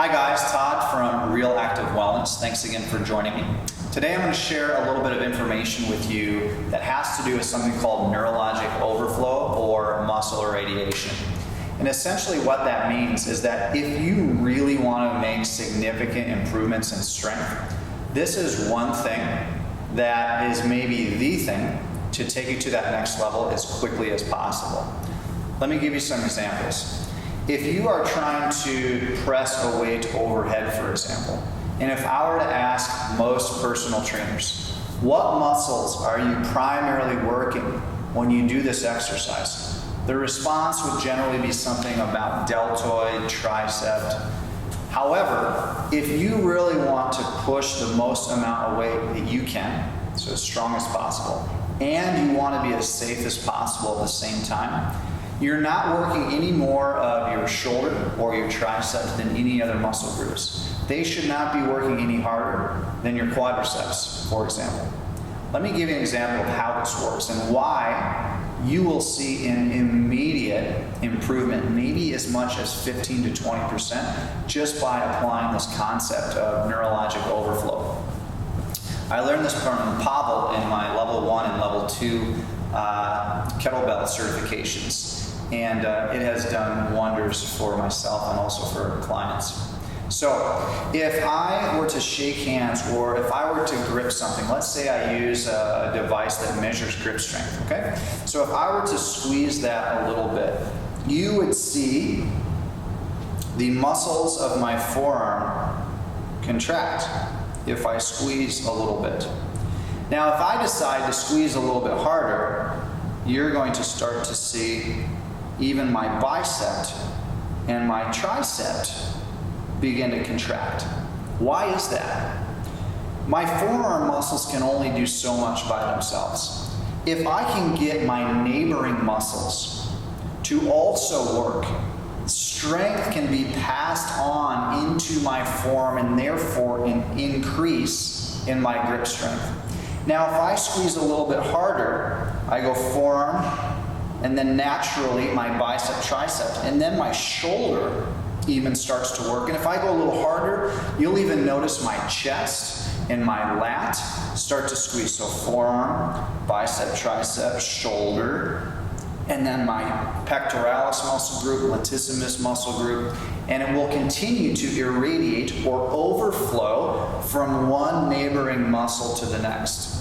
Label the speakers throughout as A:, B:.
A: Hi guys, Todd from Real Active Wellness. Thanks again for joining me. Today I'm going to share a little bit of information with you that has to do with something called neurologic overflow or muscle irradiation. And essentially what that means is that if you really want to make significant improvements in strength, this is one thing that is maybe the thing to take you to that next level as quickly as possible. Let me give you some examples. If you are trying to press a weight overhead, for example, and if I were to ask most personal trainers, what muscles are you primarily working when you do this exercise? The response would generally be something about deltoid, tricep. However, if you really want to push the most amount of weight that you can, so as strong as possible, and you want to be as safe as possible at the same time, you're not working any more of your shoulder or your triceps than any other muscle groups. They should not be working any harder than your quadriceps, for example. Let me give you an example of how this works and why you will see an immediate improvement, maybe as much as 15 to 20%, just by applying this concept of neurologic overflow. I learned this from Pavel in my level 1 and level 2 kettlebell certifications. And it has done wonders for myself and also for clients. So if I were to shake hands or if I were to grip something, let's say I use a device that measures grip strength, okay? So if I were to squeeze that a little bit, you would see the muscles of my forearm contract if I squeeze a little bit. Now if I decide to squeeze a little bit harder, you're going to start to see even my bicep and my tricep begin to contract. Why is that? My forearm muscles can only do so much by themselves. If I can get my neighboring muscles to also work, strength can be passed on into my forearm and therefore an increase in my grip strength. Now if I squeeze a little bit harder, I go forearm, and then naturally my bicep, tricep, and then my shoulder even starts to work. And if I go a little harder, you'll even notice my chest and my lat start to squeeze. So forearm, bicep, tricep, shoulder, and then my pectoralis muscle group, latissimus muscle group, and it will continue to irradiate or overflow from one neighboring muscle to the next.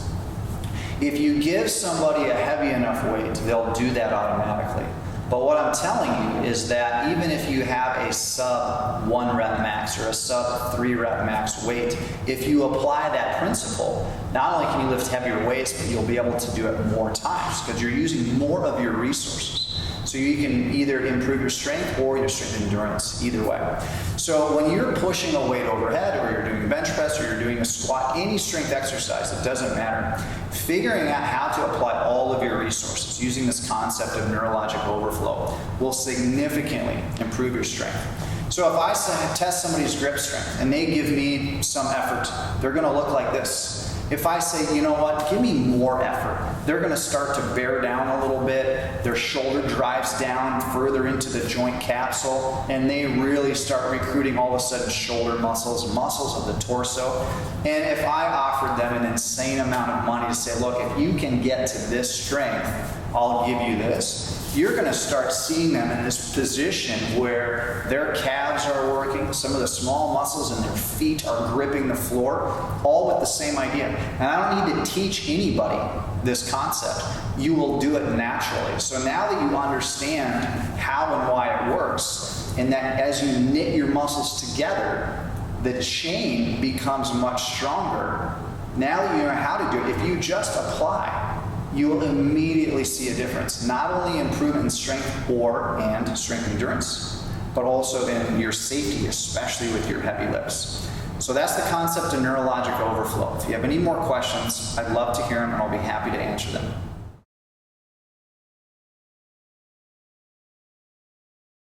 A: If you give somebody a heavy enough weight, they'll do that automatically. But what I'm telling you is that even if you have a sub 1 rep max or a sub 3 rep max weight, if you apply that principle, not only can you lift heavier weights, but you'll be able to do it more times because you're using more of your resources. So you can either improve your strength or your strength and endurance, either way. So when you're pushing a weight overhead or you're doing a bench press or you're doing a squat, any strength exercise, it doesn't matter, figuring out how to apply all of your resources using this concept of neurologic overflow will significantly improve your strength. So if I test somebody's grip strength and they give me some effort, they're going to look like this. If I say, you know what, give me more effort, they're going to start to bear down a little bit, their shoulder drives down further into the joint capsule, and they really start recruiting all of a sudden shoulder muscles, muscles of the torso. And if I offered them an insane amount of money to say, look, if you can get to this strength, I'll give you this, you're going to start seeing them in this position where their calves are working, some of the small muscles in their feet are gripping the floor, all with the same idea. And I don't need to teach anybody this concept. You will do it naturally. So now that you understand how and why it works, and that as you knit your muscles together, the chain becomes much stronger. Now that you know how to do it, if you just apply, you will immediately see a difference, not only improvement in strength and strength endurance, but also in your safety, especially with your heavy lifts. So that's the concept of neurologic overflow. If you have any more questions, I'd love to hear them and I'll be happy to answer them.